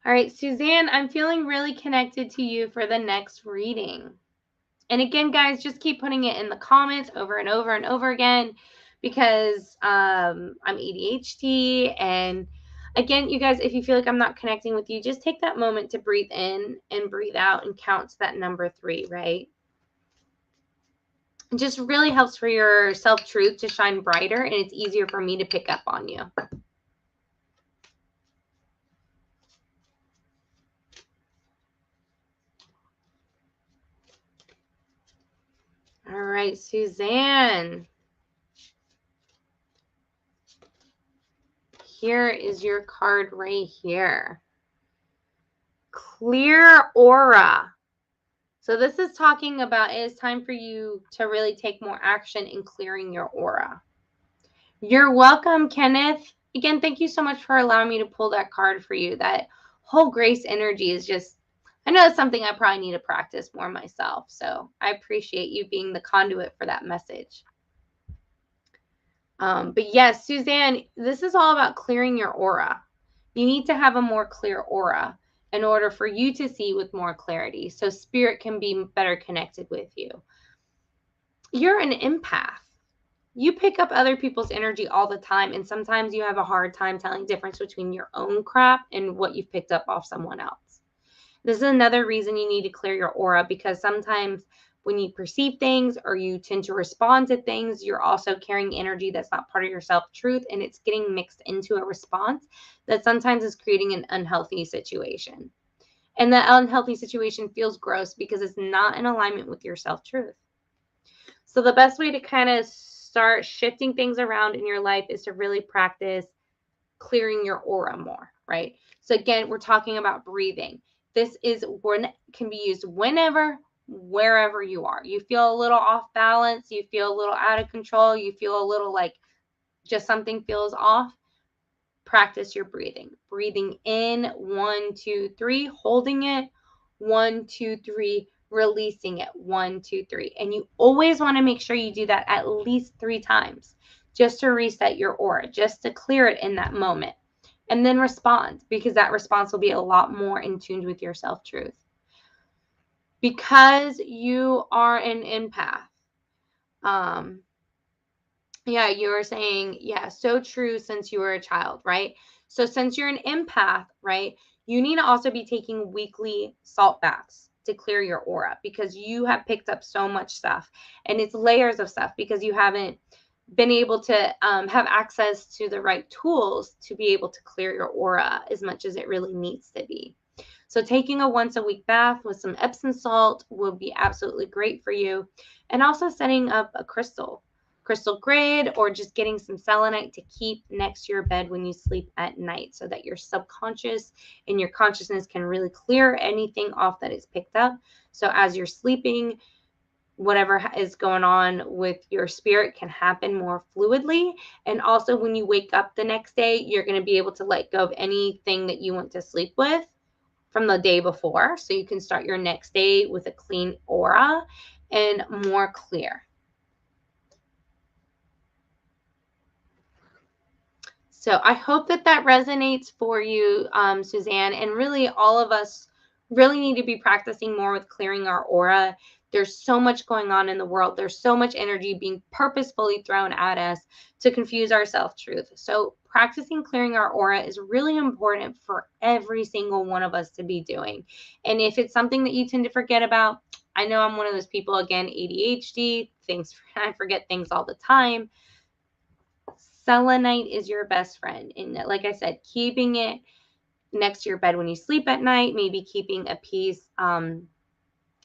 All right, Suzanne, I'm feeling really connected to you for the next reading. And again, guys, just keep putting it in the comments over and over and over again because I'm ADHD. And again, you guys, if you feel like I'm not connecting with you, just take that moment to breathe in and breathe out and count to that number 3, right? It just really helps for your self-truth to shine brighter, and it's easier for me to pick up on you. All right, Suzanne. Here is your card right here. Clear aura. So this is talking about it is time for you to really take more action in clearing your aura. You're welcome, Kenneth. Again, thank you so much for allowing me to pull that card for you. That whole grace energy is just, I know it's something I probably need to practice more myself. So I appreciate you being the conduit for that message. But yes, Suzanne, this is all about clearing your aura. You need to have a more clear aura in order for you to see with more clarity, so spirit can be better connected with you. You're an empath. You pick up other people's energy all the time, and sometimes you have a hard time telling the difference between your own crap and what you've picked up off someone else. This is another reason you need to clear your aura, because sometimes when you perceive things or you tend to respond to things, you're also carrying energy that's not part of your self-truth, and it's getting mixed into a response that sometimes is creating an unhealthy situation. And that unhealthy situation feels gross because it's not in alignment with your self-truth. So the best way to kind of start shifting things around in your life is to really practice clearing your aura more, right? So again, we're talking about breathing. This is one can be used whenever, wherever you are. You feel a little off balance, you feel a little out of control, you feel a little like just something feels off. Practice your breathing. Breathing in, 1, 2, 3, holding it, 1, 2, 3, releasing it, 1, 2, 3. And you always want to make sure you do that at least 3 times just to reset your aura, just to clear it in that moment. And then respond, because that response will be a lot more in tune with your self-truth. Because you are an empath. Yeah, you were saying, yeah, so true, since you were a child, right? So since you're an empath, right, you need to also be taking weekly salt baths to clear your aura, because you have picked up so much stuff, and it's layers of stuff because you haven't been able to have access to the right tools to be able to clear your aura as much as it really needs to be. So taking a once a week bath with some Epsom salt would be absolutely great for you. And also setting up a crystal grid, or just getting some selenite to keep next to your bed when you sleep at night, so that your subconscious and your consciousness can really clear anything off that is picked up. So as you're sleeping, whatever is going on with your spirit can happen more fluidly. And also when you wake up the next day, you're going to be able to let go of anything that you went to sleep with from the day before. So you can start your next day with a clean aura and more clear. So I hope that that resonates for you, Suzanne. And really, all of us really need to be practicing more with clearing our aura. There's so much going on in the world. There's so much energy being purposefully thrown at us to confuse our self-truth. So practicing clearing our aura is really important for every single one of us to be doing. And if it's something that you tend to forget about, I know I'm one of those people, again, ADHD, I forget things all the time. Selenite is your best friend. And like I said, keeping it next to your bed when you sleep at night, maybe keeping a piece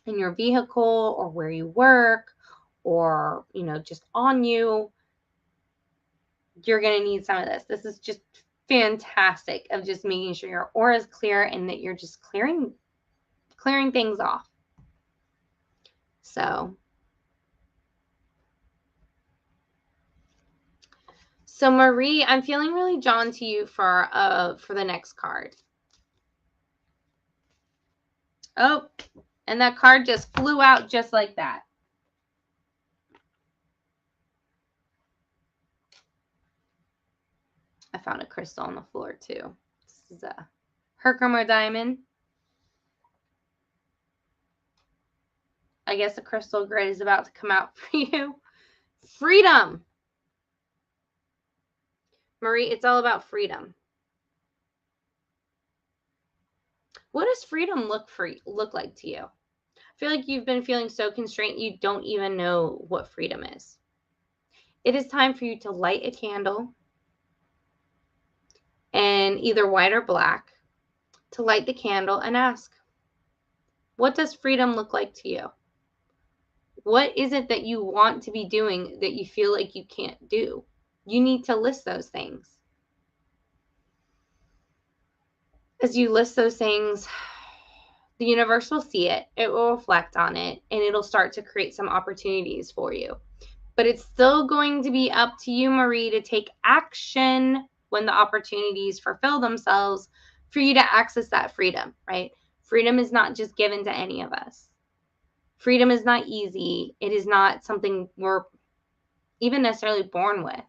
in your vehicle or where you work, or, just on you. You're going to need some of this. This is just fantastic of just making sure your aura is clear and that you're just clearing things off. So Marie, I'm feeling really drawn to you for the next card. Oh, and that card just flew out just like that. I found a crystal on the floor too. This is a Herkimer diamond. I guess the crystal grid is about to come out for you. Freedom. Marie, it's all about freedom. What does freedom look like to you? I feel like you've been feeling so constrained you don't even know what freedom is. It is time for you to light a candle, and either white or black, to light the candle and ask, what does freedom look like to you? What is it that you want to be doing that you feel like you can't do? You need to list those things. As you list those things, the universe will see it, it will reflect on it, and it'll start to create some opportunities for you. But it's still going to be up to you, Marie, to take action when the opportunities fulfill themselves for you to access that freedom, right? Freedom is not just given to any of us. Freedom is not easy. It is not something we're even necessarily born with.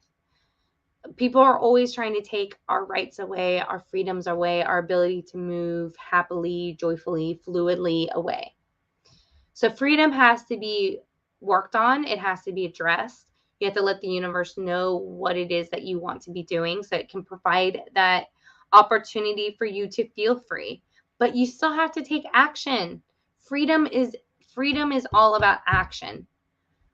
People are always trying to take our rights away, our freedoms away, our ability to move happily, joyfully, fluidly away. So freedom has to be worked on. It has to be addressed. You have to let the universe know what it is that you want to be doing so it can provide that opportunity for you to feel free. But you still have to take action. Freedom is all about action.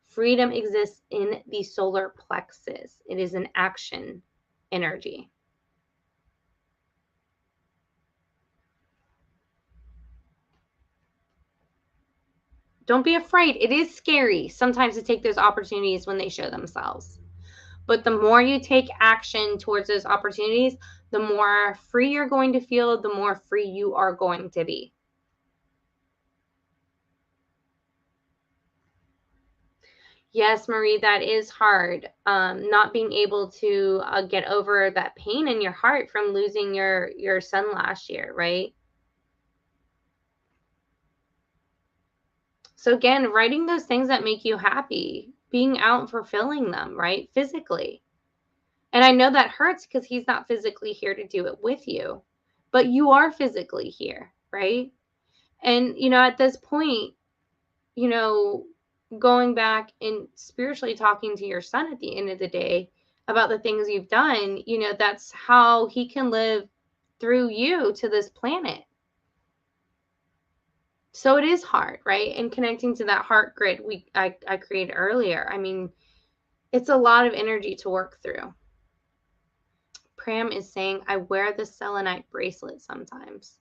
Freedom exists in the solar plexus. It is an action energy. Don't be afraid. It is scary sometimes to take those opportunities when they show themselves. But the more you take action towards those opportunities, the more free you're going to feel, the more free you are going to be. Yes, Marie, that is hard. Not being able to get over that pain in your heart from losing your son last year, right? So again, writing those things that make you happy, being out and fulfilling them, right? Physically. And I know that hurts because he's not physically here to do it with you, but you are physically here, right? And, at this point, you know, going back and spiritually talking to your son at the end of the day about the things you've done, that's how he can live through you to this planet. So it is hard, right? And connecting to that heart grid I created earlier. I mean, it's a lot of energy to work through. Pram is saying, I wear the selenite bracelet sometimes.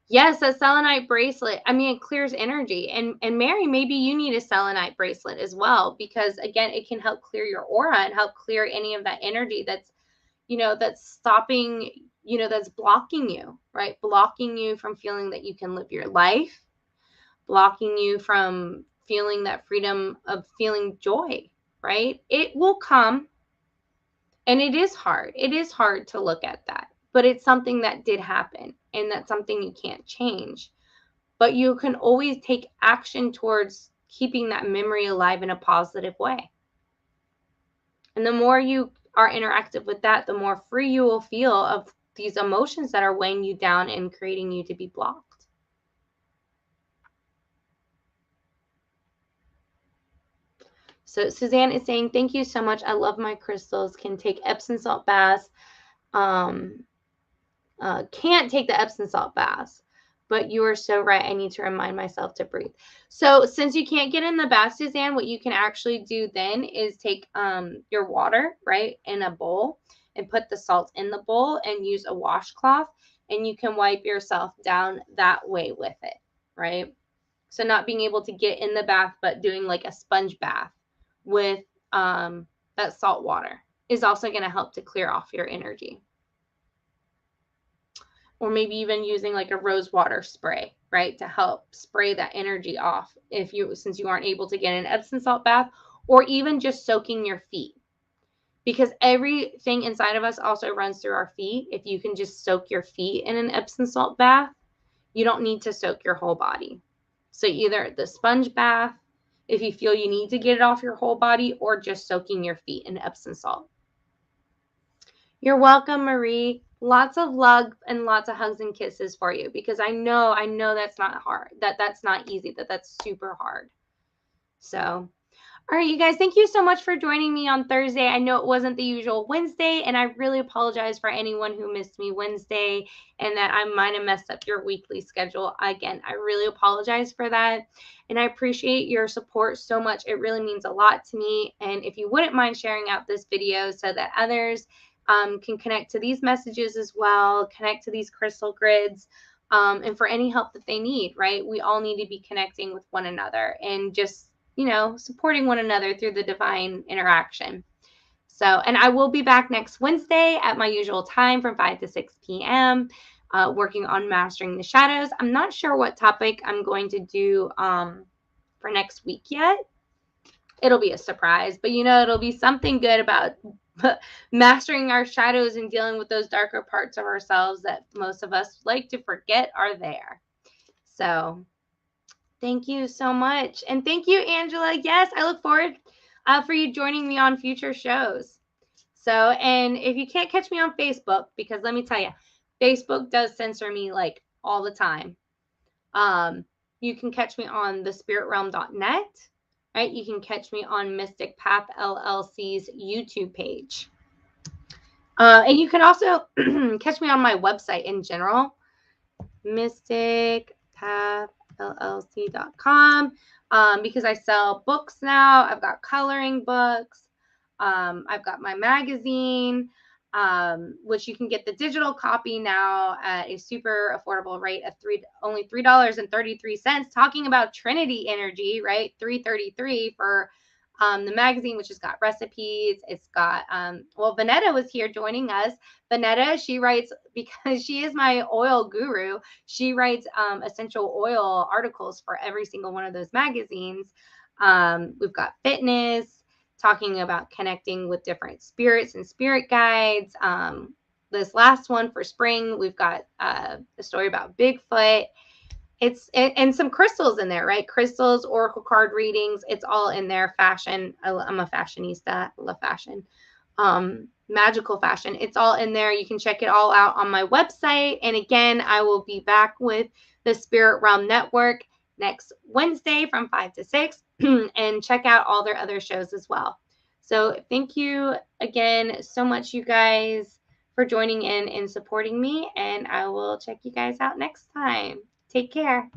Yes, a selenite bracelet. I mean, it clears energy. And Mary, maybe you need a selenite bracelet as well, because again, it can help clear your aura and help clear any of that energy that's, that's stopping, that's blocking you, right? Blocking you from feeling that you can live your life, blocking you from feeling that freedom of feeling joy, right? It will come. And it is hard. It is hard to look at that, but it's something that did happen, and that's something you can't change. But you can always take action towards keeping that memory alive in a positive way. And the more you are interactive with that, the more free you will feel of these emotions that are weighing you down and creating you to be blocked. So Suzanne is saying, thank you so much. I love my crystals. Can take Epsom salt baths. Can't take the Epsom salt baths, but you are so right. I need to remind myself to breathe. So since you can't get in the bath, Suzanne, what you can actually do then is take your water, right, in a bowl and put the salt in the bowl and use a washcloth, and you can wipe yourself down that way with it, right? So not being able to get in the bath, but doing like a sponge bath with that salt water is also going to help to clear off your energy. Or maybe even using like a rose water spray, right, to help spray that energy off since you aren't able to get an Epsom salt bath, or even just soaking your feet, because everything inside of us also runs through our feet. If you can just soak your feet in an Epsom salt bath, you don't need to soak your whole body. So either the sponge bath, if you feel you need to get it off your whole body, or just soaking your feet in Epsom salt. You're welcome, Marie. Lots of love and lots of hugs and kisses for you, because I know that's not hard. That's not easy. That's super hard. So, all right, you guys, thank you so much for joining me on Thursday. I know it wasn't the usual Wednesday, and I really apologize for anyone who missed me Wednesday and that I might have messed up your weekly schedule. Again, I really apologize for that, and I appreciate your support so much. It really means a lot to me, and if you wouldn't mind sharing out this video so that others can connect to these messages as well, connect to these crystal grids, and for any help that they need, right? We all need to be connecting with one another and just, supporting one another through the divine interaction. So, and I will be back next Wednesday at my usual time from 5 to 6 p.m. Working on mastering the shadows. I'm not sure what topic I'm going to do for next week yet. It'll be a surprise, but it'll be something good about mastering our shadows and dealing with those darker parts of ourselves that most of us like to forget are there. So thank you so much. And thank you, Angela. Yes, I look forward for you joining me on future shows. So, and if you can't catch me on Facebook, because let me tell you, Facebook does censor me like all the time. You can catch me on thespiritrealm.net, right? You can catch me on Mystic Path LLC's YouTube page. And you can also catch me on my website in general, mysticpathllc.com, because I sell books now. I've got coloring books. I've got my magazine, which you can get the digital copy now at a super affordable rate of only $3.33, talking about Trinity energy, right? $3.33 for the magazine, which has got recipes. It's got, Vanetta was here joining us. Vanetta, she writes, because she is my oil guru, she writes essential oil articles for every single one of those magazines. We've got fitness, talking about connecting with different spirits and spirit guides. This last one for spring, we've got a story about Bigfoot. And some crystals in there, right? Crystals, oracle card readings, it's all in there. Fashion, I'm a fashionista, I love fashion. Magical fashion, it's all in there. You can check it all out on my website. And again, I will be back with the Spirit Realm Network next Wednesday from 5 to 6 and check out all their other shows as well. So thank you again so much, you guys, for joining in and supporting me. And I will check you guys out next time. Take care.